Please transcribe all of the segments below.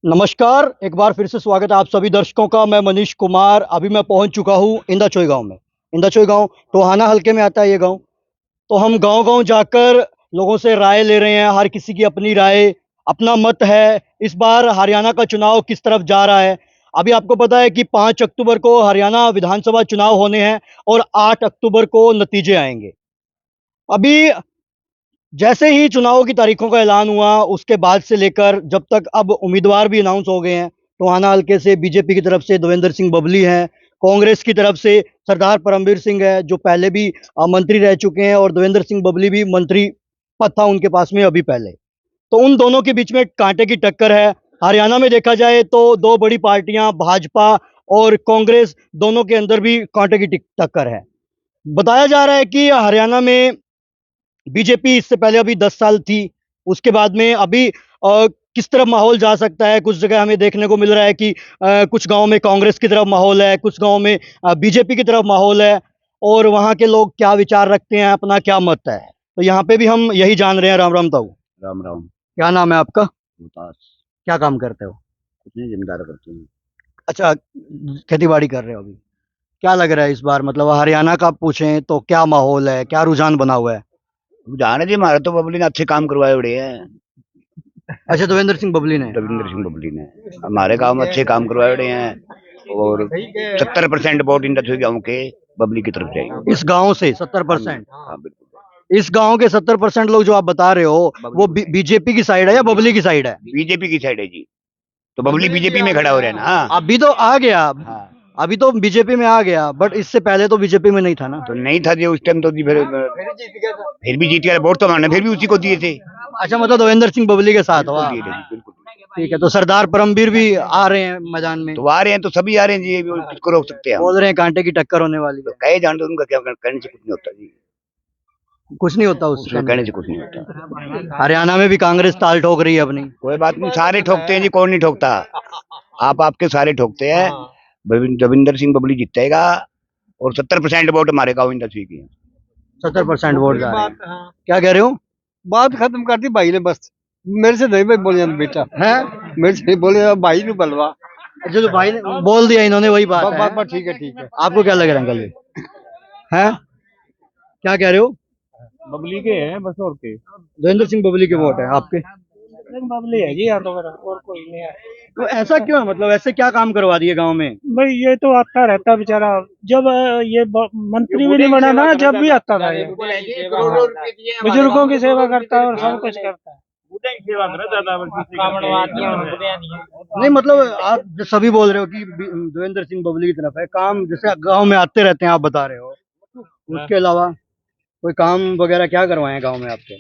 नमस्कार, एक बार फिर से स्वागत है आप सभी दर्शकों का। मैं मनीष कुमार। अभी मैं पहुंच चुका हूं इंदाचोई गांव में। इंदाचोई गांव टोहाना हलके में आता है ये गांव। तो हम गांव-गांव जाकर लोगों से राय ले रहे हैं। हर किसी की अपनी राय, अपना मत है। इस बार हरियाणा का चुनाव किस तरफ जा रहा है। अभी आपको पता है कि 5 अक्टूबर को हरियाणा विधानसभा चुनाव होने हैं और 8 अक्टूबर को नतीजे आएंगे। अभी जैसे ही चुनावों की तारीखों का ऐलान हुआ, उसके बाद से लेकर जब तक अब उम्मीदवार भी अनाउंस हो गए हैं। टोहाना हल्के से बीजेपी की तरफ से देवेंद्र सिंह बबली हैं, कांग्रेस की तरफ से सरदार परमवीर सिंह है, जो पहले भी मंत्री रह चुके हैं, और देवेंद्र सिंह बबली भी मंत्री पद था उनके पास में अभी पहले। तो उन दोनों के बीच में कांटे की टक्कर है। हरियाणा में देखा जाए तो 2 बड़ी पार्टियां भाजपा और कांग्रेस, दोनों के अंदर भी कांटे की टक्कर है। बताया जा रहा है कि हरियाणा में बीजेपी इससे पहले अभी 10 साल थी, उसके बाद में अभी किस तरफ माहौल जा सकता है। कुछ जगह हमें देखने को मिल रहा है कि कुछ गाँव में कांग्रेस की तरफ माहौल है, कुछ गाँव में बीजेपी की तरफ माहौल है, और वहाँ के लोग क्या विचार रखते हैं, अपना क्या मत है। तो यहाँ पे भी हम यही जान रहे हैं। राम राम ताऊ। राम राम। क्या नाम है आपका? मुमताज। क्या काम करते हो? कुछ नहीं, जिम्मेदार करते हैं। अच्छा, खेती-बाड़ी कर रहे हो अभी। क्या लग रहा है इस बार, मतलब हरियाणा का पूछें तो क्या माहौल है, क्या रुझान बना हुआ है? जाने जी, हमारे तो बबली ने अच्छे काम करवाए बड़े हैं। अच्छा, देवेंद्र सिंह बबली ने। रविंद्र सिंह बबली ने हमारे गांव में अच्छे काम करवाए बड़े हैं, और 70% वोट इन गाँव के बबली की तरफ जाएंगे। इस गांव से 70%? हाँ बिल्कुल। इस गांव के 70% लोग जो आप बता रहे हो, वो बीजेपी की साइड है या बबली की साइड है? बीजेपी की साइड है जी, तो बबली बीजेपी में खड़ा हो रहा है ना। हाँ। अभी तो आ गया। हाँ। अभी तो बीजेपी में आ गया, बट इससे पहले तो बीजेपी में नहीं था ना। तो नहीं था जी उस टाइम, तो जी फिर भी जीत गया। वोट तो हमारे फिर भी उसी को दिए थे। अच्छा, मतलब देवेंद्र सिंह बबली के साथ हो बिल्कुल आप? दिए थे जी, बिल्कुल। ठीक है, तो सरदार परमवीर भी आ रहे हैं मैदान में। तो आ रहे हैं, तो सभी आ रहे हैं जी, किसको रोक सकते हैं हम। बोल रहे हैं कांटे की टक्कर होने वाली तो है। कहे जान दो, उनका क्या कहने से कुछ नहीं होता जी। कुछ नहीं होता उसके उसका। कहने से कुछ नहीं होता। हरियाणा में भी कांग्रेस ताल ठोक रही है अपनी। कोई बात नहीं, सारे ठोकते हैं जी, कौन नहीं ठोकता। आप आपके सारे ठोकते हैं। रविंदर सिंह बबली जीतेगा, और 70% वोट हमारे गाँव इंडस्ट्री की है। 70% वोट जा रहे हैं। क्या कह रहे हो? बात खत्म कर दी भाई ने, बस मेरे से नहीं भाई बोले जाते बेटा है? मेरे से नहीं बोले भाई ने बलवा। अच्छा, तो भाई ने बोल दिया, इन्होंने वही बात है। बात ठीक है, ठीक है। आपको क्या लग रहा है अंकल जी? हैं? क्या कह रहे हो? बबली के हैं बस, और के देवेंद्र सिंह बबली के वोट है आपके? बबली है जी, यहाँ तो मेरा और कोई नहीं है। तो ऐसा क्यों है, मतलब ऐसे क्या काम करवा दिए गांव में? भाई ये तो आता रहता बेचारा, जब ये मंत्री भी नहीं बना ना, जब भी आता था ये। बुजुर्गों की सेवा करता है और सब कुछ करता है। नहीं, मतलब आप जो सभी बोल रहे हो कि देवेंद्र सिंह बबली की तरफ है काम, जैसे गांव में आते रहते हैं आप बता रहे हो, उसके अलावा कोई काम वगैरह क्या करवाए हैं गांव में आपके?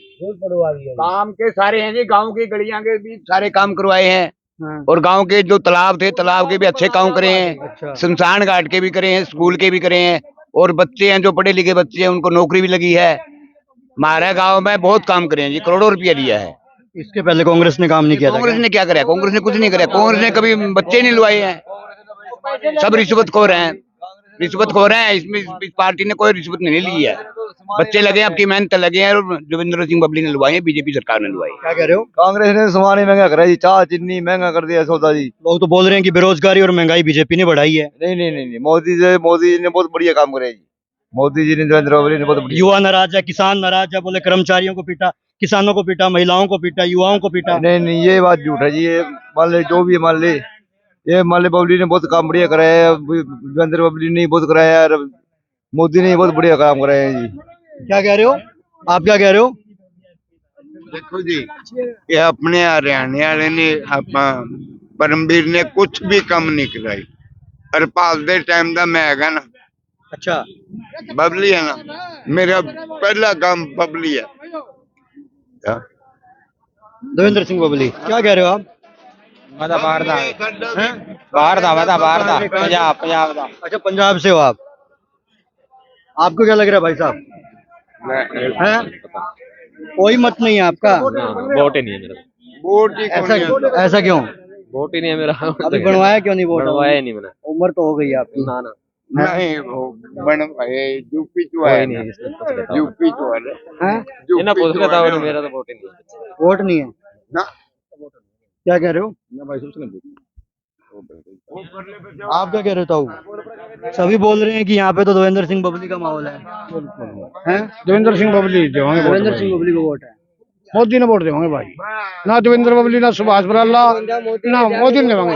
काम के सारे हैं जी, गांव की गलियां के भी सारे काम करवाए हैं। हाँ। और गांव के जो तालाब थे, तालाब के भी अच्छे काम करे हैं। अच्छा। शमशान घाट के भी करे हैं, स्कूल के भी करे हैं। और बच्चे हैं जो पढ़े लिखे बच्चे हैं, उनको नौकरी भी लगी है। हमारे गांव में बहुत काम करे हैं जी, करोड़ों रुपया दिया है। इसके पहले कांग्रेस ने काम नहीं किया था कांग्रेस क्या? ने क्या कराया? कांग्रेस ने कुछ नहीं कराया। कांग्रेस ने कभी बच्चे नहीं लुआए हैं। सब रिश्वतखोर हैं, रिश्वतखोर हैं। इसमें इस पार्टी ने कोई रिश्वत नहीं ली है। बच्चे लगे, आपकी मेहनत लगे हैं, और देवेंद्र सिंह बबली ने लुआए हैं, बीजेपी सरकार ने लुआए। क्या कह रहे हो? कांग्रेस ने सामान ही महंगा करा जी, चाह चीनी महंगा कर दिया सौदा जी। लोग तो बोल रहे हैं कि बेरोजगारी और महंगाई बीजेपी ने बढ़ाई है। नहीं, मोदी जी ने बहुत बढ़िया काम करे जी। मोदी जी ने, नरेंद्र मोदी ने बहुत बढ़िया। युवा नाराज है, किसान नाराज है, बोले कर्मचारियों को पीटा, किसानों को पीटा, महिलाओं को पीटा, युवाओं को पीटा। नहीं, ये बात झूठ है जी। ये मान ले जो भी है, मान ले ये मान ले बबली ने बहुत काम बढ़िया कराया है, नरेंद्र बबली ने बहुत कराया है, मोदी ने बहुत बढ़िया काम कराया है जी। क्या कह रहे हो आप? क्या कह रहे हो? देखो जी, ये अपने हरियाणा वाले ने परमवीर ने कुछ भी कम नहीं कराई। हरपाल दे टाइम दा मैं हैगा ना, अच्छा, बबली है ना, मेरा पहला काम बबली है। देवेंद्र सिंह बबली। क्या कह रहे हो आप? बाहर था, हैं? बाहर था, पंजाब था। अच्छा, पंजाब से हो आप? आपको क्या लग रहा है भाई साहब? हैं? कोई मत नहीं है आपका? वोट ही नहीं है मेरा। वोट ही ऐसा कौन है? ऐसा क्यों? वोट ही नहीं है मेरा। अभी बनवाया क्यों नहीं वोट? बनवाया ही नहीं मैंने। उम्र तो हो गई है आपकी। ना ना, नहीं, वो बनवाए यूपी तो कोई है नहीं ना, है, इसमें पूछ लेता हूँ। यूपी तो है हैं? ये ना पूछ लेता हूँ, ना। मेरा तो वोट ही नहीं है। वोट नहीं है? ना, क्या कह रहे हो? आप क्या कह रहे हो ताऊ? सभी बोल रहे हैं कि यहाँ पे तो देवेंद्र सिंह बबली का माहौल है। हैं? देवेंद्र सिंह बबली देवांगे वोट देवेंद्र भाई। सिंह बबली को वोट है। मोदी ने वोट देवांगे भाई। ना देवेंद्र बबली ना सुभाष बराला ना मोदी ने देवांगे।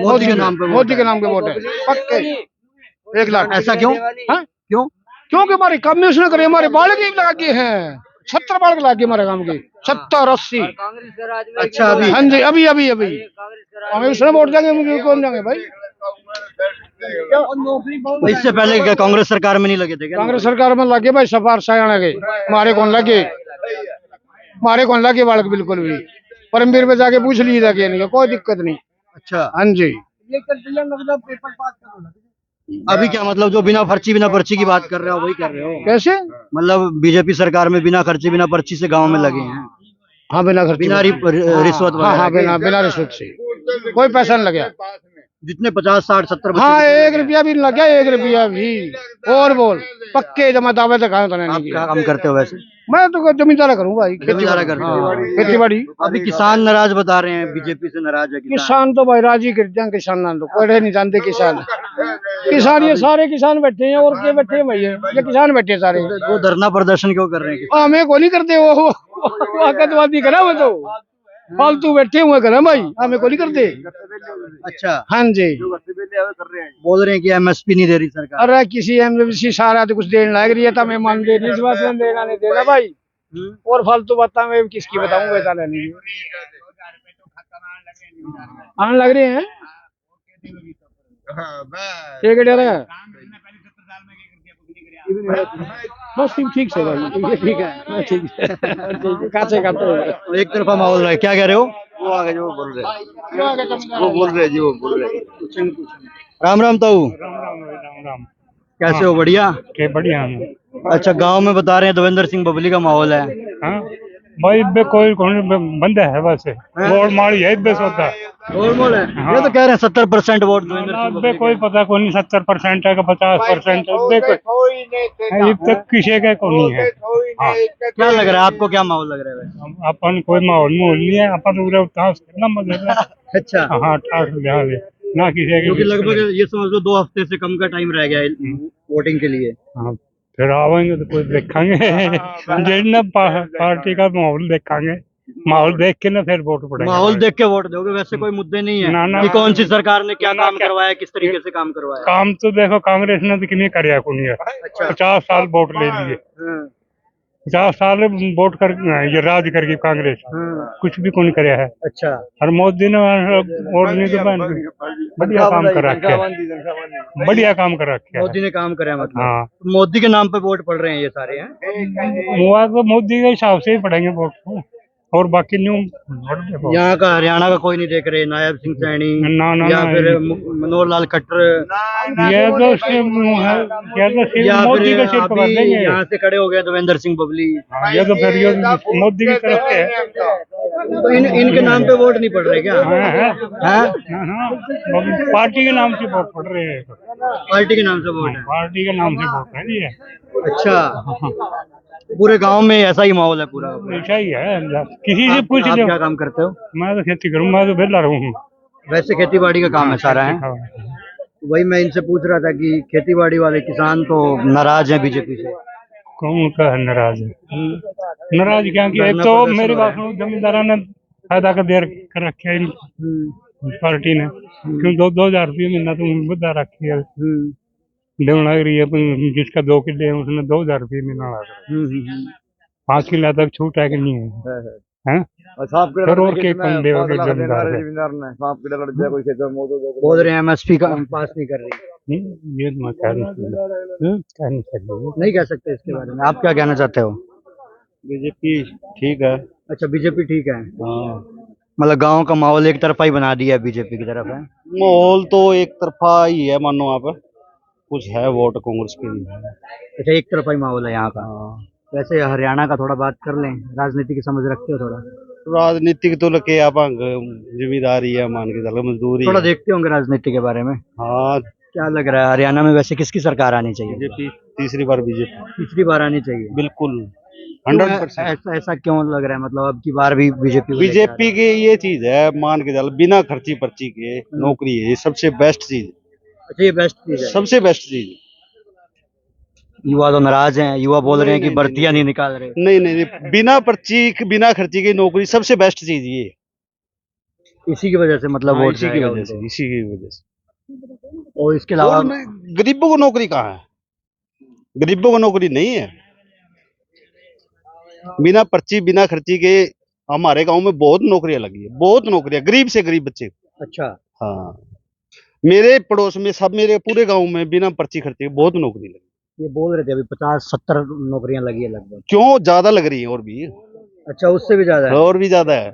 मोदी के नाम पे वोट मोदी है। के नाम के वोट है पक्के 1 लाख। ऐसा क्यों? हाँ? क्यों? क्योंकि हमारे काम में उसने करे, हमारे बाल की लगे हैं 70 बाल के लागे हमारे काम के 70-80। अच्छा अभी हाँ जी अभी अभी अभी हमें उसने वोट देंगे, मुझे कौन देंगे भाई। तो इससे पहले क्या कांग्रेस सरकार में नहीं लगे थे क्या? कांग्रेस सरकार में लगे भाई सिफारिश आने लगे, हमारे कौन लगे, हमारे कौन लगे बालक बिल्कुल भी। परमवीर में जाके पूछ लीजिए कि नहीं, कोई दिक्कत नहीं। अच्छा हाँ जी अभी क्या मतलब जो बिना पर्ची की बात कर रहे हो वही कर रहे हो? कैसे? मतलब बीजेपी सरकार में बिना खर्चे बिना पर्ची से गांव में लगे हैं, हाँ बिना खर्च बिना रिश्वत हाँ हाँ वगैरह के? बिना रिश्वत से कोई पैसा नहीं लगा। जितने 50 60 70 हाँ बच्चे 1 रुपया भी नहीं लगा, 1 रुपया भी। और बोल पक्के जमा दावे दिखाए तो आप नहीं क्या किया। काम करते हो वैसे? मैं तो जमींदारा करूँ भाई, जमींदारा करते हो? हाँ, खेती बाड़ी। अभी किसान नाराज बता रहे हैं, बीजेपी से नाराज है किसान। किसान तो भाई राजी कर दिया, किसान ना तो कोई नहीं जानते किसान। किसान ये सारे किसान बैठे हैं और क्या बैठे हैं भैया, ये किसान बैठे हैं सारे। वो धरना प्रदर्शन क्यों कर रहे हैं? हमें को नहीं करते वो आतंकवादी करा वो तो फालतू बैठे हुए करा भाई, हमें को नहीं करते। अच्छा हाँ जी बोल रहे हैं कि एमएसपी नहीं दे रही सरकार। अरे किसी एमएसपी सारा तो कुछ देने लग रही है, तो मैं मान दे रही इस बात में देना नहीं देना भाई। और फालतू बातें मैं किसकी बताऊंगा, बता नहीं आने लग रहे हैं। ठीक है डेरा बस ठीक से भाई, ठीक है ठीक है काचे काटे एक तरफा माहौल है, क्या कह रहे हो? वो आगे जो बोल रहे वो बोल रहे जी, वो बोल रहे। राम राम ताऊ, राम कैसे हो? बढ़िया। के बढ़िया अच्छा गांव में बता रहे हैं देवेंद्र सिंह बबली का माहौल है। हाँ भाई बे कोई कौन बंदा है बस वोट मारी है बे होता गोलमोल है। ये तो कह रहे हैं 70% वोट देवेंद्र सिंह बे बबली कोई पता को नहीं 70% है कि 50% है, ये तक किसी का को नहीं है। हाँ क्या लग रहा है आपको, क्या माहौल लग रहा है वैसे? अपन कोई माहौल नहीं है, अपन पूरा उतास करना मजा। अच्छा हाँ ठाठ लिहाज है ना किसी क्योंकि के। लगभग ये समझ लो 2 हफ्ते से कम का टाइम रह गया है वोटिंग के लिए। हाँ फिर आवेंगे तो कुछ देखेंगे जिन पार्टी का माहौल देखेंगे, माहौल देख के ना फिर वोट पड़ेगा। माहौल देख के वोट दोगे? वैसे कोई मुद्दे नहीं है ना, ना, कि कौन सी सरकार ने क्या ना, काम क्या- करवाया, किस तरीके से काम करवाया? काम तो देखो कांग्रेस ने तो कितनी कराया को नहीं है। 50 साल वोट ले लिए, हाँ, 50 साल वोट कर ये राज करके कांग्रेस हाँ, कुछ भी कौन कराया है। अच्छा और मोदी ने वोट नहीं तो बढ़िया काम कर रखे है, बढ़िया काम कर रखे है। मोदी ने काम कराया मतलब? हाँ मोदी के नाम पे वोट पड़ रहे हैं ये सारे हैं? हुआ तो मोदी के हिसाब से ही पड़ेंगे वोट को, और बाकी न्यू वोट देखो। यहाँ का हरियाणा का कोई नहीं देख रहे, नायब सिंह सैनी ना, ना, या ना, फिर मनोहर लाल खट्टर ये तो सिर्फ ये तो सिर्फ या मोदी फिर के सिर पर अभी देंगे। यहाँ से खड़े हो गए देवेंद्र सिंह बबली। हाँ, ये तो फिर ये मोदी की तरफ से है। तो इनके नाम पे वोट नहीं पड़ रहे क्या? हाँ, हैं? हाँ, पार्टी के नाम से वोट पड़ रहे हैं, पार्टी के नाम से वोट है? पार्टी के नाम से वोट है ये। अच्छा पूरे गांव में ऐसा ही माहौल है पूरा? ऐसा ही है, किसी से पूछ आप लो। क्या काम करते हो? मैं तो खेती करूँ, मैं तो बेला रहूँ। वैसे खेती बाड़ी का काम है सारा है? वही मैं इनसे पूछ रहा था कि खेती बाड़ी वाले किसान तो नाराज हैं बीजेपी से। कौन का है नाराज है? नाराज क्या कि एक तो मेरी बात सुनो, जमींदारा ने फायदा का देर कर रखे है पार्टी ने, क्यों 2,000 रुपये महीना तो बता रखी है, देने लग रही है। जिसका 2 किले है उसने 2,000 रुपये महीना लग रहा है। 5 किले तक छूट है कि नहीं है? हैं? फिर और के कम देगा जमींदार है। बोल रहे हैं एमएसपी का पास नहीं कर रही। ये तो मैं कह नहीं सकता। नहीं कह सकते इसके बारे में, आप क्या कहना चाहते हो? बीजेपी ठीक है। अच्छा बीजेपी ठीक है, मतलब गांव का माहौल एक तरफा ही बना दिया बीजेपी की तरफ है? माहौल तो एक तरफा ही है, मानो आप कुछ है वोट कांग्रेस के लिए। अच्छा एक तरफा ही माहौल है यहाँ का। वैसे हरियाणा का थोड़ा बात कर लें, राजनीति की समझ रखते हो थोड़ा? राजनीतिक तो लगे आप जिम्मेदारी है, मान के चलो मजदूरी थोड़ा देखते होंगे राजनीति के बारे में। हाँ क्या लग रहा है हरियाणा में वैसे किसकी सरकार आनी चाहिए? बीजेपी तीसरी बार, बीजेपी तीसरी बार आनी चाहिए। बिल्कुल। 100%। ऐसा क्यों लग रहा है, मतलब अब की बार भी बीजेपी बीजेपी की ये चीज है, मान के चल बिना खर्ची पर्ची के नौकरी है, ये सबसे बेस्ट चीज, अच्छा, ये बेस्ट चीज है। सबसे बेस्ट चीज। युवा तो नाराज हैं, युवा बोल रहे हैं कि भर्तियां नहीं निकाल रहे। नहीं नहीं नहीं, बिना पर्ची बिना खर्ची की नौकरी सबसे बेस्ट चीज ये है। इसी की वजह से मतलब हाँ, वोट इसी की जाएगा वजह से, उनको। इसी की वजह से। और इसके अलावा और गरीबों को नौकरी कहाँ है, गरीबों को नौकरी नहीं है। बिना पर्ची बिना खर्ची के हमारे गांव में बहुत नौकरियां लगी है, बहुत नौकरियां, गरीब से गरीब बच्चे। अच्छा, हाँ, मेरे पड़ोस में सब, मेरे पूरे गांव में बिना पर्ची खर्चे के बहुत नौकरी लगी। ये बोल रहे थे अभी 50-70 नौकरियां लगी है लगभग। क्यों, ज्यादा लग रही है और भी, अच्छा, उससे भी ज्यादा है। और भी ज्यादा है।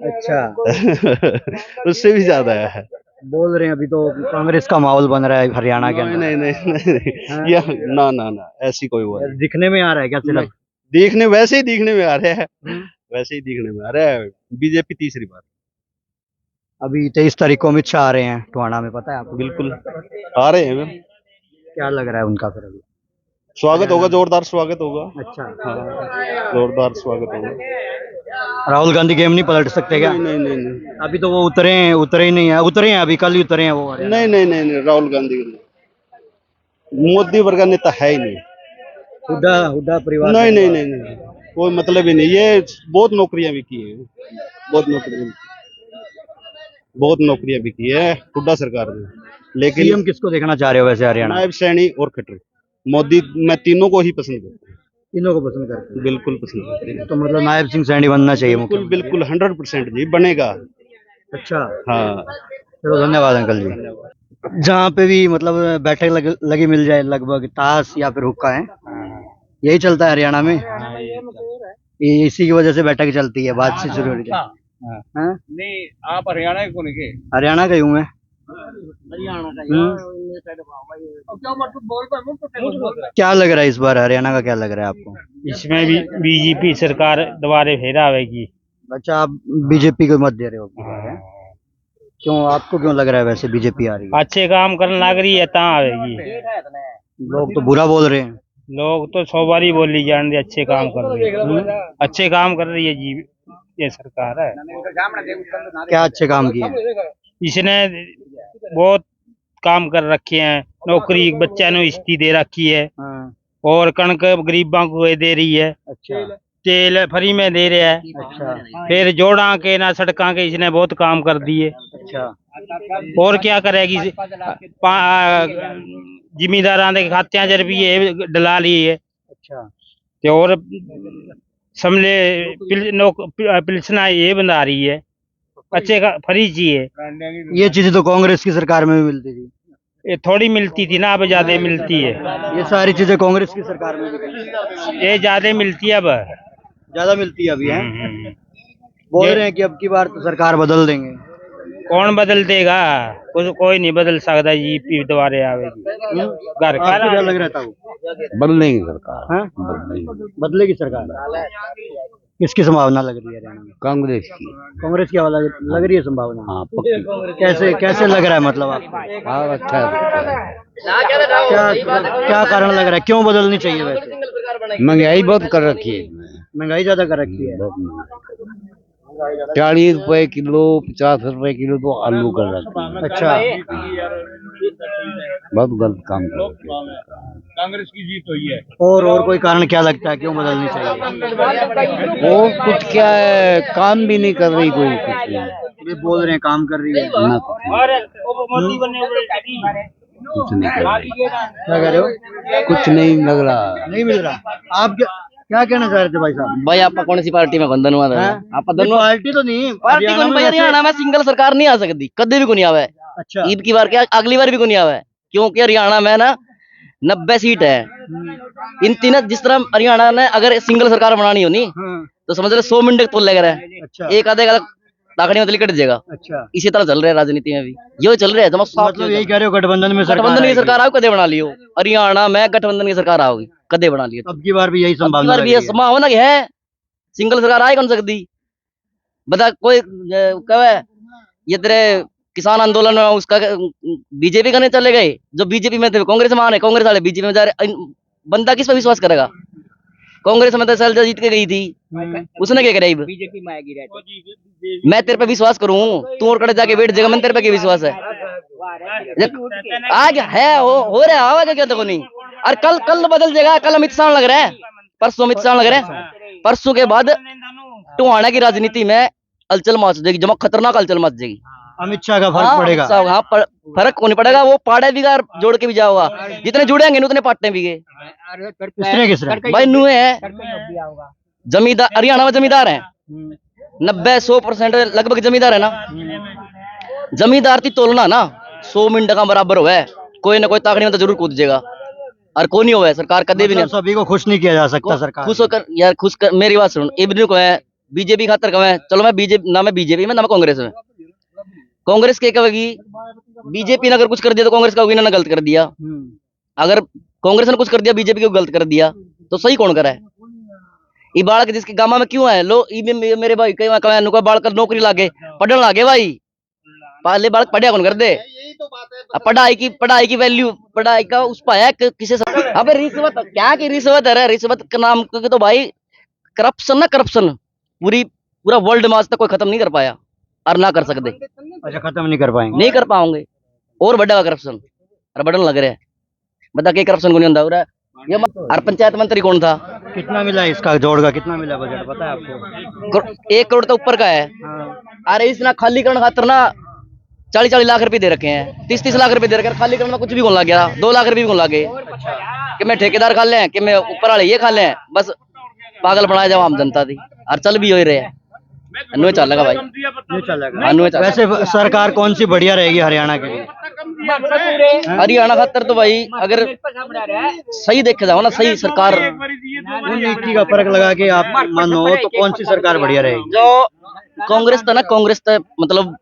अच्छा, उससे भी ज्यादा है। बोल रहे हैं अभी तो कांग्रेस का माहौल बन रहा है हरियाणा के नहीं अंदर। नहीं नहीं नहीं, हाँ? ये ना ना ना, ऐसी कोई बात नहीं। दिखने में आ रहा है क्या सिर्फ? देखने वैसे ही दिखने में आ रहा है, वैसे ही दिखने में आ रहा है। बीजेपी तीसरी बार। अभी 23 तारीख को अमित शाह आ रहे हैं टोहाना में, पता है आपको? बिल्कुल आ रहे हैं मैम, क्या लग रहा है उनका फिर अभी? स्वागत होगा, जोरदार स्वागत होगा। अच्छा, हाँ, जोरदार स्वागत होगा। राहुल गांधी गेम नहीं पलट सकते क्या? नहीं नहीं नहीं नहीं अभी तो वो उतरे ही नहीं है, उतरे हैं अभी, कल ही उतरे हैं वो हरियाणा। नहीं नहीं नहीं नहीं, राहुल गांधी मोदी वर्ग नेता है ही नहीं। हुड्डा हुड्डा परिवार। नहीं नहीं नहीं नहीं, कोई मतलब ही नहीं। ये बहुत नौकरियां भी की है, बहुत नौकरियां भी की है हुड्डा सरकार ने। लेकिन सीएम किसको देखना चाह रहे हो वैसे हरियाणा? नायब सैनी और खट्टर, मोदी, मैं तीनों को ही पसंद करता हूँ, तीनों को पसंद करते हैं। बिल्कुल पसंद करते हैं। तो मतलब नायब सिंह सैनी बनना चाहिए बिल्कुल मुख्यमंत्री। बिल्कुल 100% जी बनेगा। अच्छा, हाँ, चलो धन्यवाद अंकल जी। जहाँ पे भी मतलब बैठक लगी मिल जाए, लगभग ताश या फिर हुक्का है, यही चलता है हरियाणा में। ये इसी की वजह से बैठक चलती है, बातचीत शुरू हो रही है। हाँ? नहीं, आप हरियाणा के कौन के? हरियाणा का ही हूँ मैं। क्या लग रहा है इस बार हरियाणा का, क्या लग रहा है आपको? इसमें भी बीजेपी सरकार दोबारा फिर आवेगी। अच्छा, आप बीजेपी को मत दे रहे हो अब की बार, हैं? क्यों, आपको क्यों लग रहा है वैसे बीजेपी आ रही है? अच्छे काम करने लग रही है ता आवेगी। लोग तो बुरा बोल रहे हैं। लोग तो 100 बारी बोली जान दे, अच्छे काम कर रही है, अच्छे काम कर रही है जी ये सरकार है। क्या अच्छे काम किए? इसने बहुत काम कर रखे हैं, नौकरी बच्चों ने इस्ती दे रखी है, हाँ, और कणक गरीबों को ये दे रही है, अच्छा तेल फ्री में दे रहे हैं, अच्छा फिर जोड़ा के ना सड़का के इसने बहुत काम कर दिए। अच्छा। और क्या करेगी, जिमीदारां के खात्यां च रुपये डला लिए अच्छा, ते और समले पिलसना ये बना रही है, अच्छे का फ्री चाहिए। ये चीजें तो कांग्रेस की सरकार में भी मिलती थी। ये थोड़ी मिलती थी ना, अब ज्यादा मिलती है। ये सारी चीजें कांग्रेस की सरकार में भी मिलती ये ज्यादा मिलती है अब। ज्यादा मिलती है अभी, है? बोल रहे हैं कि अब की बार तो सरकार बदल देंगे। कौन बदल देगा, कोई नहीं बदल सकता जी, पी दोबारा आवेगी। घर का आपको क्या लग रहा था वो? बदलेंगे सरकार, हाँ? बदलेगी सरकार। किसकी संभावना लग रही है हरियाणा में? कांग्रेस की। कांग्रेस की आवाज लग रही है संभावना? हाँ, पक्की। कैसे कैसे लग रहा है, मतलब आपको? हाँ, अच्छा है। क्या कारण लग रहा है, क्यों बदलनी चाहिए वैसे? महंगाई बहुत कर रखी है इसमें, महंगाई ज्यादा कर रखी है। 40 रुपए किलो, 50 रुपए किलो तो आलू कर रखी है। अच्छा, बहुत गलत काम कर रखी है। कांग्रेस की जीत हुई है। और कोई कारण क्या लगता है, क्यों बदलनी चाहिए? वो कुछ क्या है, काम भी नहीं कर रही कोई, कुछ नहीं। वे बोल रहे हैं काम कर रही है। ना कुछ नहीं कर रही, क्या कह रहे हो? कुछ नहीं लग रहा। नहीं मिल रहा। आप क्या कहना चाह रहे थे भाई साहब? भाई आपका कौन सी पार्टी में धन्यवाद है? हैं? आपका नहीं, धन्यवाद। पार्टी तो नहीं, पार्टी को नहीं भाई, हरियाणा में सिंगल सरकार नहीं आ सकती, कभी भी को नहीं आवे। अच्छा, ईद की बार क्या, अगली बार भी को नहीं आवे, क्योंकि हरियाणा में ना 90 सीट है। इन तीनों, जिस तरह हरियाणा ने अगर सिंगल सरकार बनानी होनी हाँ, तो समझ रहे 100 मिनट तो लग रहा है, अच्छा एक आधे का ताकड़ी में कट जाएगा। अच्छा। इसी तरह चल रहा है राजनीति में भी, यो चल रहा है। मतलब यही कह रहे हो गठबंधन में गठबंधन की सरकार आओ, कदे बना लियो। हरियाणा में गठबंधन की सरकार आओगी, कदे बना लियो। अब की बार भी यही संभावना भी ये संभावना है, सिंगल सरकार आए कौन सकती बता। कोई कहे ये तेरे किसान आंदोलन में उसका बीजेपी का नहीं चले गए, जो बीजेपी में थे कांग्रेस में आने, कांग्रेस वाले बीजेपी में जा रहे, बंदा किस पर विश्वास करेगा? कांग्रेस में तो शैलजा जीत के गई थी, उसने क्या कराई? बीजेपी में आएगी रहती मैं तेरे पे विश्वास करूं, तू और कड़े जाके बैठ जाएगा, मैं तेरे पे क्या विश्वास है? आज है हो रहा है, आवाज क्या देखो नहीं। और कल कल बदल जाएगा, कल अमित शाह लग रहा है, परसों अमित शाह लग रहा है, परसों के बाद टोहाना की राजनीति में हलचल मच जाएगी, जमा खतरनाक हलचल मच जाएगी। अमित शाह का फर्क हाँ, पड़ेगा। हाँ, फर्क को नहीं पड़ेगा, वो पाड़े भी जोड़ के भी जाओगा, जितने जुड़ेंगे उतने पाटने भी गए। किसने भाई नुए है जमींदार, हरियाणा में जमींदार है 90-100% लगभग जमींदार है ना। जमींदार की तोलना ना 100 मिनट का बराबर हुआ है, कोई ना कोई ताकड़ी में तो जरूर कूद जाएगा, और कौन नहीं हुआ है सरकार कदे भी नहीं। सभी को खुश नहीं किया जा सकता सरकार। खुश होकर यार, खुश कर, मेरी बात सुन, इब्राहिम को है बीजेपी खातर कहें, चलो मैं बीजेपी ना, मैं बीजेपी में ना, मैं कांग्रेस में। कांग्रेस के कहेगी बीजेपी ने अगर कुछ कर दिया तो कांग्रेस का गलत कर दिया, अगर कांग्रेस ने कुछ कर दिया बीजेपी को गलत कर दिया, तो सही कौन करा है? ये बालक जिसके गामा में क्यों है लो, मेरे भाई कई बालक नौकरी लागे पढ़ने लागे भाई, पहले बालक पढ़िया कौन कर दे? पढ़ाई की वैल्यू, पढ़ाई का उस पाया किसे अबे रिश्वत क्या की रिश्वत है, रिश्वत के नाम के तो भाई करप्शन ना, करप्शन पूरा वर्ल्ड में आज तक कोई खत्म नहीं कर पाया और ना कर सकते। अच्छा, खत्म नहीं कर पाएंगे? नहीं कर पाओगे, और बढ़ेगा करप्शन, और बढ़ने लग रहा है। बता के करप्शन को नहीं होता है ये। और पंचायत मंत्री कौन था? कितना मिला इसका जोड़ का, कितना मिला बजट पता है आपको? 1 करोड़ तो ऊपर का है। अरे इसना खाली करण खातर ना 40-40 लाख रुपए दे रखे हैं, 30-30 लाख रुपए दे रखे हैं, खाली करण में कुछ भी कौन लग गया, 2 लाख रुपए भी कौन लगे कि मैं ठेकेदार खा ले, कि मैं ऊपर वाले ये खा ले, बस पागल बनाया जाओ आम जनता थी, और चल भी हो ही रहे हैं। अनुए चलेगा भाई, नहीं चलेगा। अनुए वैसे सरकार कौन सी बढ़िया रहेगी हरियाणा के लिए? हरियाणा खातर तो भाई अगर सही देखे जाओ ना, सही सरकार 19 का फर्क लगा के आप मानो तो कौन सी सरकार बढ़िया रहेगी? जो कांग्रेस था ना, कांग्रेस था मतलब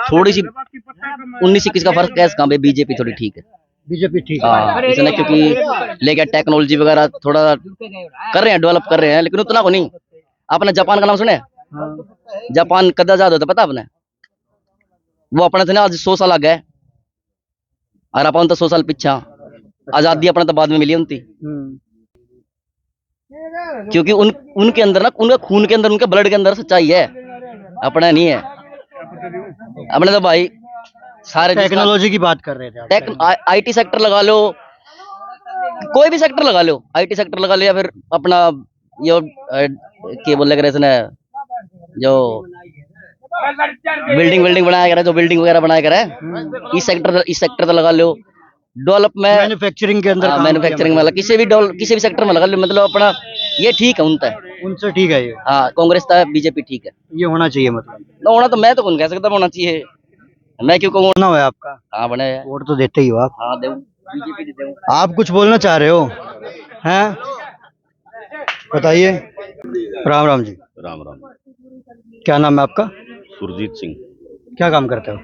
थोड़ी सी 19-21 का फर्क है इसका, बीजेपी थोड़ी ठीक है। बीजेपी ठीक है इसने, क्योंकि लेके टेक्नोलॉजी वगैरह थोड़ा कर रहे हैं, डेवलप कर रहे हैं, लेकिन उतना को नहीं। आपने जापान का नाम सुने? जापान कद आजाद होता पता आपने? वो अपने थे ना आज 100 साल आ गए, और अपन तो 100 साल पीछा, आजादी अपने तो बाद में मिली उनकी, क्योंकि उनके अंदर ना, उनके खून के अंदर, उनके ब्लड के अंदर सच्चाई है, अपना नहीं है। अपने तो भाई सारे टेक्नोलॉजी की बात कर रहे थे। आईटी सेक्टर लगा लो, कोई भी सेक्टर लगा लो, आईटी सेक्टर लगा लो, या फिर अपना ये क्या बोल रहे इसने, जो बिल्डिंग बनाया करा, जो बिल्डिंग वगैरह बनाया करा है, इस सेक्टर तो लगा लो। डेवलपमेंट मैन्युफैक्चरिंग के अंदर, मैन्युफैक्चरिंग में किसी भी सेक्टर में लगा लो, मतलब अपना ये ठीक है, उनसे ठीक है ये। हाँ, कांग्रेस था, बीजेपी ठीक है, ये होना चाहिए। मतलब होना तो मैं तो कौन कह सकता होना चाहिए, मैं क्यों कहूँ? होना है आपका? हाँ बने, वोट तो देते ही हो आप। हाँ बीजेपी देते हूँ। आप कुछ बोलना चाह रहे हो हैं? बताइए। राम राम जी। राम राम। क्या नाम है आपका? सुरजीत सिंह। क्या काम करते हो?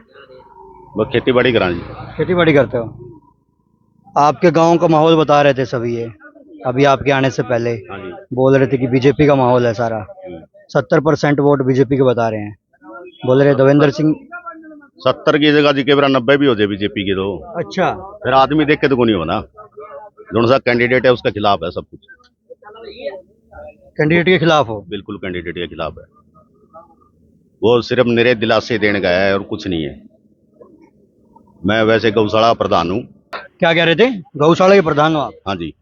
बस खेती बाड़ी करा जी। खेती बाड़ी करते हो? आपके गांव का माहौल बता रहे थे सभी, ये अभी आपके आने से पहले हाँ जी। बोल रहे थे कि बीजेपी का माहौल है सारा। 70% वोट बीजेपी के बता रहे हैं, बोल रहे देवेंद्र सिंह। 70 की जगह जी के 90 भी हो जाए बीजेपी की तो अच्छा, फिर आदमी देख के तो नहीं होना, जो सा कैंडिडेट है उसका खिलाफ है सब कुछ। कैंडिडेट के खिलाफ हो? बिल्कुल कैंडिडेट के खिलाफ है, वो सिर्फ निरे दिलासे देने गया है और कुछ नहीं है। मैं वैसे गौशाला प्रधान हूँ। क्या कह रहे थे? गौशाला के प्रधान हो आप? हाँ जी,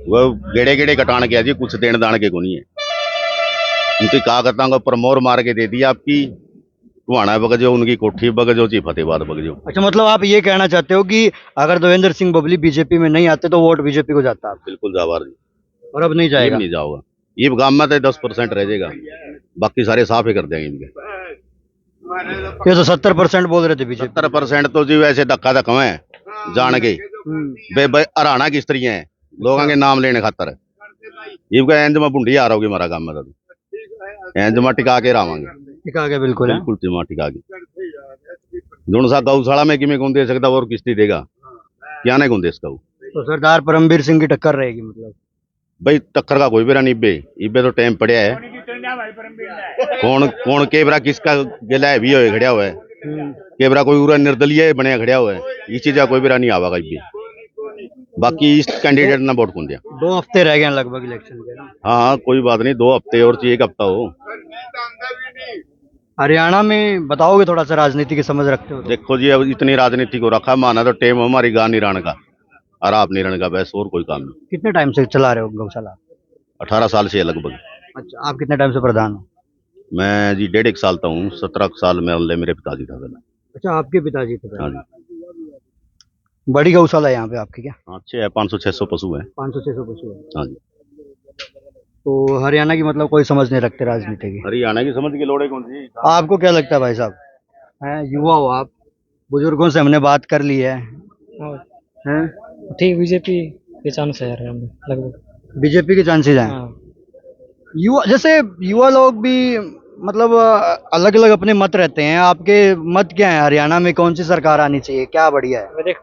वो गेड़े गेड़े कटान गया जी, कुछ देन दान के को नहीं है। उनकी कहा करता हूँ पर मोर मार के दे दिया आपकी, टुहाना बगजो, उनकी कोठी बगजो जी, फतेहबाद बगजो। अच्छा, मतलब आप ये कहना चाहते हो कि अगर देवेंद्र सिंह बबली बीजेपी में नहीं आते तो वोट बीजेपी को जाता? बिल्कुल जावार जी। और अब नहीं जाएगा? नहीं जाओगा, ये गांव में तो 10% रह जाएगा, बाकी सारे साफ ही कर देंगे इनके। ये तो 70% बोल रहे थे बीजेपी। 70% तो जी वैसे धक्का धक्का है जान के हराना किस तरीके है लोगों के नाम लेने खातर। ये इंज में बुंडी आ रहोगी हमारा काम में, तो इंज में टिका के रहांगे, टिका के। बिल्कुल बिल्कुल टिका के। जो सा गौशाला में कि कौन दे सकता और किस्ती देगा, क्या नहीं कौन दे इसका। तो सरदार परमवीर सिंह की टक्कर रहेगी मतलब? भाई टक्कर का कोई बेरा नहीं, इब्बे तो टाइम पड़िया है। कौन केबरा किसका गिला है भी हो खड़िया हुआ है, केबरा कोई पूरा निर्दलीय बनया खड़िया हुआ है, ये चीज कोई बेरा नहीं आवागा इब्बे। बाकी इस कैंडिडेट ने वोट कौन दिया। 2 हफ्ते रह गए हैं लगभग इलेक्शन के ना। हाँ कोई बात नहीं, 2 हफ्ते और चाहिए, 1 हफ्ता हो। हरियाणा में बताओगे थोड़ा सा, राजनीति की समझ रखते हो तो? देखो जी, अब इतनी राजनीति को रखा माना तो टेम हमारी गा नहीं रण का और आप नहीं रण का, बस और कोई काम नहीं। कितने टाइम से चला रहे हो गौशाला? 18 साल से है लगभग। अच्छा, आप कितने टाइम से प्रधान हो? मैं जी 1.5 साल का हूँ, 17 साल में अल्ले मेरे पिताजी था पहले। अच्छा, आपके पिताजी थे हाँ पहले। जी। बड़ी गौशाला है यहाँ पे आपकी क्या? हाँ, अच्छे है, 500-600 पशु है। 500-600 पशु है। हाँ जी। तो हरियाणा की मतलब कोई समझ नहीं रखते राजनीति की? हरियाणा की समझ के लोड़े कौन सी। आपको क्या लगता है भाई साहब? हैं, युवा हो आप, बुजुर्गों से हमने बात कर ली है, हैं? ठीक, बीजेपी के चांस है हरियाणा में लगभग। बीजेपी के चांसेस हैं। हाँ, युवा, जैसे युवा लोग भी मतलब अलग अलग अपने मत रहते हैं, आपके मत क्या है? हरियाणा में कौन सी सरकार आनी चाहिए, क्या बढ़िया है? देख,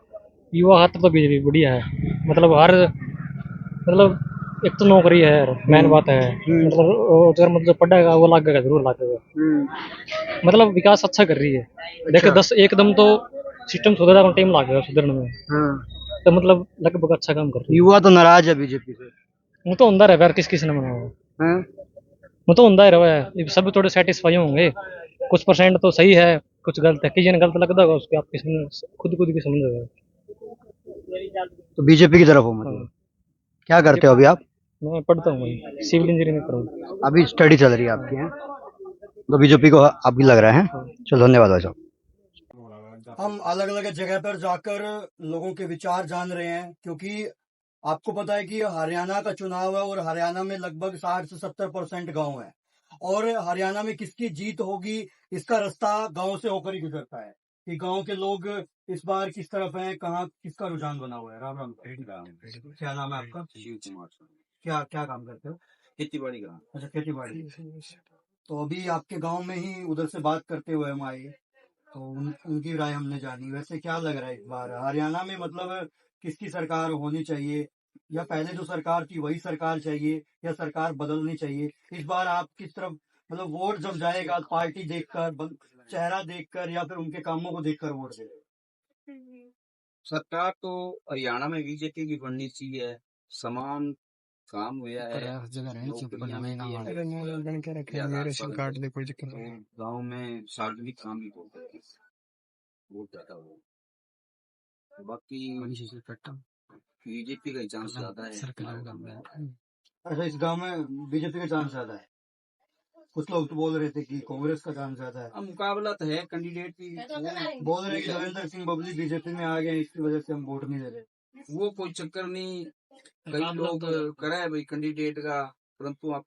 युवा हाथ तो बीजेपी बढ़िया है, मतलब हर मतलब एक तो नौकरी है, मेन बात है, मतलब अगर मतलब पढ़ेगा वो लागेगा, जरूर लागेगा, मतलब विकास अच्छा कर रही है। देखे 10 एकदम तो सिस्टम सुधरने में टाइम लागेगा सुधरने में, हाँ। तो मतलब लगभग अच्छा काम कर रही है। युवा तो नाराज है बीजेपी से। वो तो अंदर है यार, किस किस ने मना हुआ, हैं? वो तो अंदर है, ये सब थोड़े सेटिस्फाई होंगे, कुछ परसेंट तो सही है, कुछ गलत है, किसी ने गलत लगता होगा उसके, आपकी खुद खुद की समझ होगा। तो बीजेपी की तरफ हो मतलब? क्या करते हो अभी आप? मैं पढ़ता हूँ वही, सिविल इंजीनियरिंग कर रहा हूँ। अभी स्टडी चल रही है आपकी, हैं? तो बीजेपी को अभी लग रहा है? चलो, धन्यवाद भाई साहब। हम अलग अलग जगह पर जाकर लोगों के विचार जान रहे हैं, क्योंकि आपको पता है कि हरियाणा का चुनाव है और हरियाणा में लगभग 60 से 70% गांव है, और हरियाणा में किसकी जीत होगी इसका रास्ता गांव से होकर ही गुजरता है कि गांव के लोग इस बार किस तरफ हैं, कहाँ किसका रुझान बना हुआ है। राम राम। क्या नाम है आपका? क्या क्या काम करते हो? खेती बाड़ी का। अच्छा, खेती बाड़ी। तो अभी आपके गांव में ही उधर से बात करते हुए हम आए, तो उनकी राय हमने जानी। वैसे क्या लग रहा है इस बार हरियाणा में, मतलब किसकी सरकार होनी चाहिए, या पहले जो सरकार थी वही सरकार चाहिए, या सरकार बदलनी चाहिए? इस बार आप किस तरफ, मतलब वोट जब जाएगा पार्टी देखकर, चेहरा देखकर, या फिर उनके कामों को देखकर वोट देगा? सरकार तो हरियाणा में बीजेपी की बननी चाहिए, समान काम हुआ है, गांव में सार्वजनिक काम भी बहुत ज्यादा हो, बाकी बीजेपी का ही चांस ज्यादा है। अच्छा, इस गांव में बीजेपी का चांस ज्यादा है? कुछ लोग तो बोल रहे थे कि कांग्रेस का चांस ज्यादा है। अब मुकाबला तो है, कैंडिडेट भी बोल रहे हैं कि नरेंद्र सिंह बबली बीजेपी में आ गए, इसकी वजह से हम वोट नहीं दे रहे। वो कोई चक्कर नहीं, कई लोग करा है भाई कैंडिडेट का, परंतु आप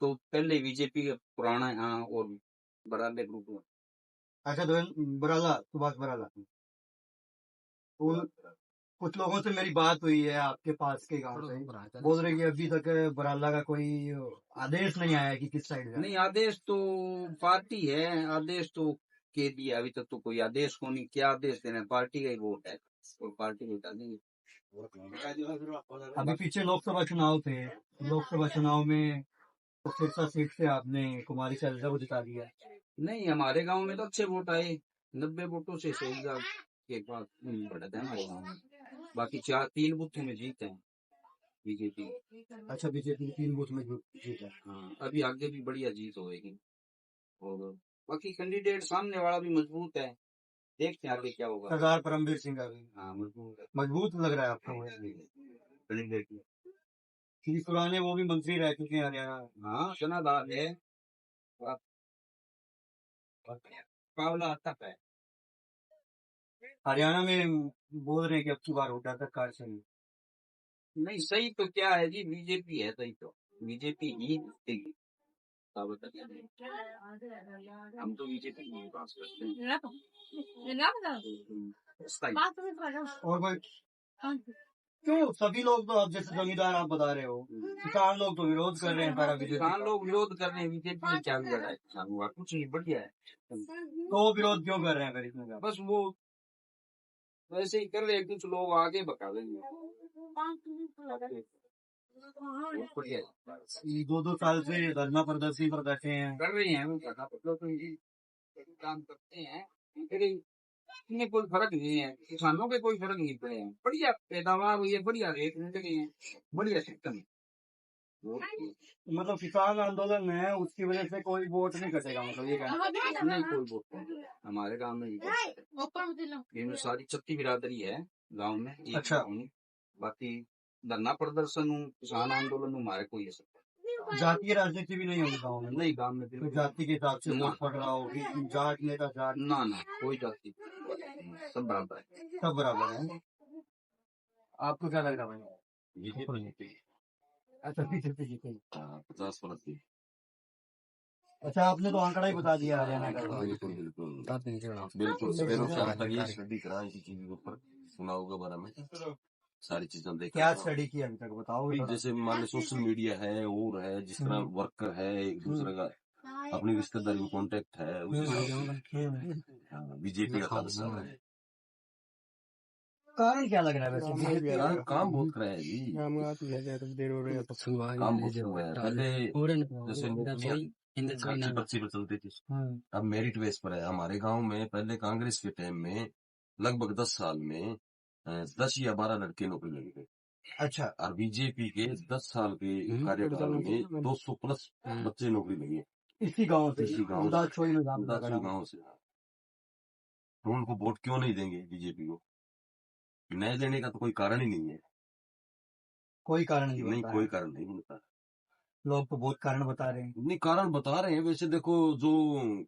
तो पहले बीजेपी का पुराना है। हाँ, और बराले ग्रुप में। अच्छा, बराला, सुभाष बराला। कुछ लोगों से मेरी बात हुई है आपके पास के गांव से, बोल रहे कि अभी तक बराला का कोई आदेश नहीं आया कि किस साइड। नहीं, आदेश तो पार्टी है, आदेश तो के दिया, अभी तक तो कोई आदेश को नहीं, क्या आदेश देना, पार्टी का ही वोट है और पार्टी को हटा देंगे। अभी पीछे लोकसभा चुनाव थे, लोकसभा चुनाव में तो सिरसा सीट से आपने कुमारी शैलजा को जिता दिया। नहीं, हमारे गांव में तो अच्छे वोट आए, 90 वोटों से शैलजा के पास बढ़त है हमारे गाँव में, बाकी 3 बूथों में जीत है बीजेपी। अच्छा, बीजेपी 3 बूथ में जीत है। हाँ, अभी आगे भी बढ़िया जीत होगी, और बाकी कैंडिडेट सामने वाला भी मजबूत है, देखते हैं आगे क्या होगा। सरदार परमवीर सिंह का भी। हाँ, मजबूत लग रहा है आपको? कैंडिडेट श्री पुराने वो भी मंत्री रह चुके हैं हरियाणा। हाँ, जनाधार है, मुकाबला तक है। हरियाणा में बोल रहे हैं कि अब की बार हुड्डा सरकार चाहिए। नहीं, सही तो क्या है जी, बीजेपी है, सही तो बीजेपी ही जीतेगी। हम तो बीजेपी को पास करते हैं। और भाई, क्यों सभी लोग तो, अब जैसे जमींदार आप बता रहे हो, किसान लोग तो विरोध कर रहे हैं सारा बीजेपी। किसान लोग विरोध कर रहे हैं, बीजेपी ने क्या बिगाड़ा है किसान हुआ, कुछ नहीं, बढ़िया है। तो वो विरोध क्यों कर रहे हैं फिर इसमें? बस वो वैसे ही कर रहे हैं, कुछ लोग आगे बका देंगे। बढ़िया है। 2-2 साल से धरना प्रदर्शन पर बैठे हैं। कर रहे हैं, वो धरना प्रदर्शन काम करते हैं, फिर इनमें कोई फर्क नहीं है, किसानों के कोई फर्क नहीं पड़े हैं, बढ़िया पैदावार हुई है, बढ़िया रेट मिल गए हैं, बढ़िया सिस्टम है। मतलब किसान आंदोलन है, उसकी वजह से कोई वोट नहीं कटेगा, मतलब ये कहना। नहीं कोई वोट नहीं, हमारे गांव में नहीं, इनमें सारी छत्ती बिरादरी है गांव में, एक अच्छा। गाँव में। बाकी धरना प्रदर्शन हूँ, किसान आंदोलन हूँ, हमारे कोई ऐसा जातीय राजनीति भी नहीं होगी गाँव में, नहीं, गांव में तो बिल्कुल जाति के हिसाब से ना। वोट पड़ रहा होगी, जाट नेता जाट ना ना, कोई जाति सब बराबर है। सब बराबर है। आपको क्या लग रहा है भाई? अच्छा बीजेपी जीतेगी। 50%। अच्छा, आपने तो आंकड़ा ही बता दिया हरियाणा का। बिल्कुल बिल्कुल बिल्कुल सवेरों शाम तक ये स्टडी करा इसी चीज के ऊपर, चुनाव के बारे में सारी चीजें देख। क्या स्टडी की अभी तक बताओ भाई थोड़ा। जैसे मान लो सोशल मीडिया है और है, जिस तरह वर्कर है एक दूसरे का अपनी रिश्तेदारी में कॉन्टेक्ट है, उस हिसाब से बीजेपी का खालसा है। कारण क्या लग रहा है वैसे बीजेपी यार काम बहुत करा है जी, काम बहुत हुआ है। पहले जैसे नौकरियां 25 पर चलती थी, अब मेरिट बेस पर है। हमारे गांव में पहले कांग्रेस के टाइम में लगभग 10 साल में 10 या 12 लड़के नौकरी लग गए। अच्छा। और बीजेपी के 10 साल के कार्यकाल में 200 प्लस बच्चे नौकरी लगे इसी गांव से, इसी गांव गांव से। तो उनको वोट क्यों नहीं देंगे बीजेपी को? नहीं देने का तो कोई कारण ही नहीं है, कोई कारण नहीं नहीं बनता कोई है। कारण नहीं बनता। लोग तो बहुत कारण बता रहे हैं। नहीं कारण बता रहे हैं, वैसे देखो जो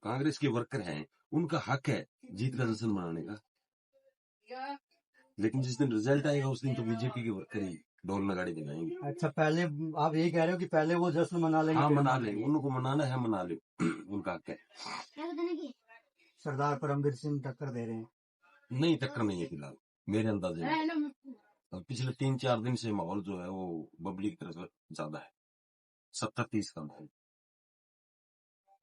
कांग्रेस के वर्कर हैं उनका हक है जीत का जश्न मनाने का, लेकिन जिस दिन रिजल्ट आएगा उस दिन तो बीजेपी के वर्कर ही ढोल नगाड़े बजाएंगे। अच्छा, पहले आप यही कह रहे हो कि पहले वो जश्न मना लेंगे? हाँ मना लेंगे, उनको मनाना है मना ले, उनका हक है। सरदार परमवीर सिंह टक्कर दे रहे हैं? नहीं टक्कर नहीं है फिलहाल मेरे अंदाजे में। अब पिछले 3-4 दिन से माहौल जो है वो बबली की तरफ ज्यादा है, 70-30 का माहौल।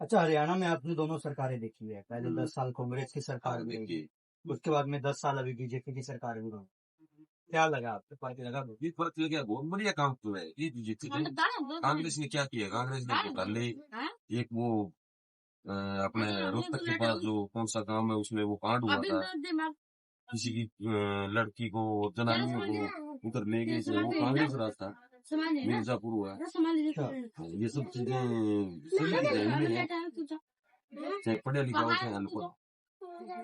अच्छा, हरियाणा में आपने दोनों सरकारें देखी है, पहले 10 साल कांग्रेस की सरकार भी रही, उसके बाद में 10 साल अभी बीजेपी की सरकार भी रही। क्या लगा आपको, पार्टी लगा? ये फर्क लग गया, बहुत बढ़िया काम किया है ये बीजेपी ने। कांग्रेस ने क्या किया, कांग्रेस ने घोटाले, एक वो अपने रोहतक के पास जो कौन सा गांव है उसमें वो कांड हुआ था, किसी की लड़की को जनानियों को उधर ले गए थे, वो कांग्रेस राज था, मिर्जापुर हुआ। ये सब चीजें सही ध्यान में है, चाहे पढ़े लिखा हो चाहे अनपढ़,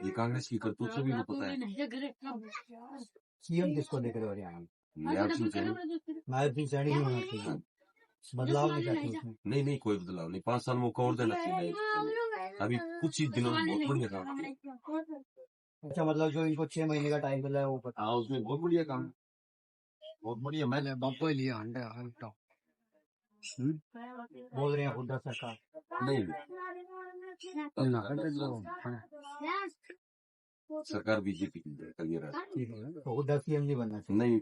ये कांग्रेस की करतूत सभी को पता है। सीएम किसको देख रहे हो हरियाणा में? नायब सिंह सैनी। नायब सिंह सैनी ही होना चाहिए, बदलाव नहीं चाहते उसमें? नहीं कोई बदलाव नहीं, 5 साल मौका और देना चाहिए। अभी कुछ ही दिनों में बहुत बढ़िया काम किया। अच्छा, मतलब जो इनको 6 महीने का टाइम मिला है वो बता। हाँ उसमें बहुत बढ़िया काम, बहुत बढ़िया। मैंने बापा लिया बोल रहे हैं हुड्डा सरकार नहीं सरकार बीजेपी की क्लियर है, तो हुड्डा सीएम नहीं बनना चाहिए?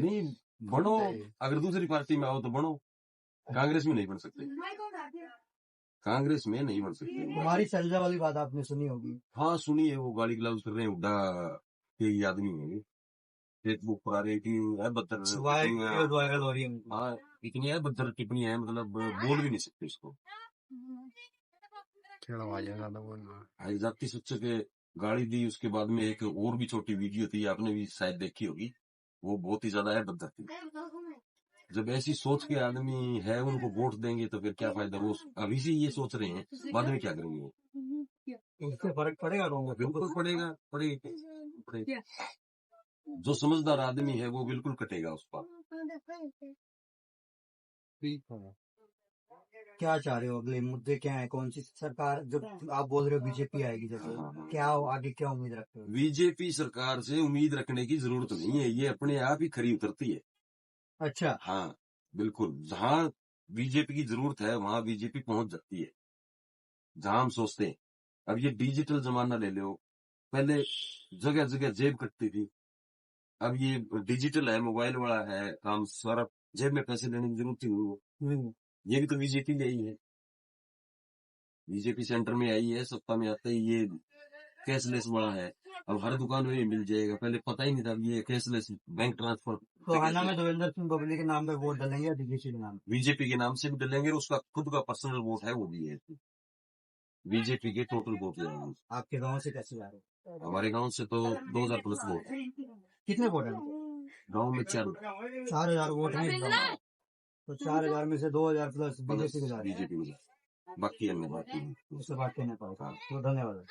नहीं बनो, अगर दूसरी पार्टी में आओ तो बनो, कांग्रेस में नहीं बन सकते, कांग्रेस में नहीं बन सकते। कुमारी सैलजा वाली बात आपने सुनी होगी? हाँ सुनी है, वो गाली गलौज कर रहे हैं, हुड्डा के ही आदमी है, फेसबुक पर आ रही थी बदतर वायरल हो रही है। हाँ इतनी है बदतर टिप्पणी है, मतलब बोल भी नहीं सकते इसको। जाति शिक्षक के गाड़ी दी, उसके बाद में एक और भी छोटी वीडियो थी, आपने भी शायद देखी होगी, वो बहुत ही ज्यादा है बदतर थी। जब ऐसी सोच के आदमी है उनको वोट देंगे तो फिर क्या फायदा? वो अभी से ये सोच रहे हैं, बाद में क्या करेंगे वो? इससे फर्क पड़ेगा? बिल्कुल पड़ेगा। जो समझदार आदमी है वो बिल्कुल कटेगा उस पर। क्या चाह रहे हो, अगले मुद्दे क्या है? कौन सी सरकार, जब आप बोल रहे हो बीजेपी आएगी जब, क्या आगे क्या उम्मीद रखते हो? बीजेपी सरकार से उम्मीद रखने की जरूरत नहीं है, ये अपने आप ही खरी उतरती है। अच्छा। हाँ बिल्कुल, जहाँ बीजेपी की जरूरत है वहां बीजेपी पहुंच जाती है, जहां हम सोचते हैं। अब ये डिजिटल जमाना ले लो, पहले जगह जगह जेब कटती थी, अब ये डिजिटल है, मोबाइल वाला है काम सारा, जेब में पैसे देने की जरूरत ही नहीं। ये भी तो बीजेपी ले आई है, बीजेपी सेंटर में आई है, सत्ता में आते ही ये कैशलेस वाला है, अब हर दुकान में ये मिल जाएगा, पहले पता ही नहीं था ये कैशलेस बैंक ट्रांसफर। तो हरियाणा में देवेंद्र सिंह बबली के नाम पे वोट डालेंगे या बीजेपी के नाम? बीजेपी के नाम से भी डालेंगे, उसका खुद का पर्सनल वोट है वो भी है। बीजेपी के टोटल वोट जाएंगे। आपके गांव से कैसे जा रहे हैं? हमारे गांव से तो 2000 प्लस वोट, कितने वोट हैं? गांव में 4000 वोट हैं इस गांव में। तो 4000 में से 2000 प्लस बीजेपी को जा रहे हैं। बीजेपी में, बाकी अन्य बात नहीं। उससे बात कहने पाएगा। तो धन्यवाद।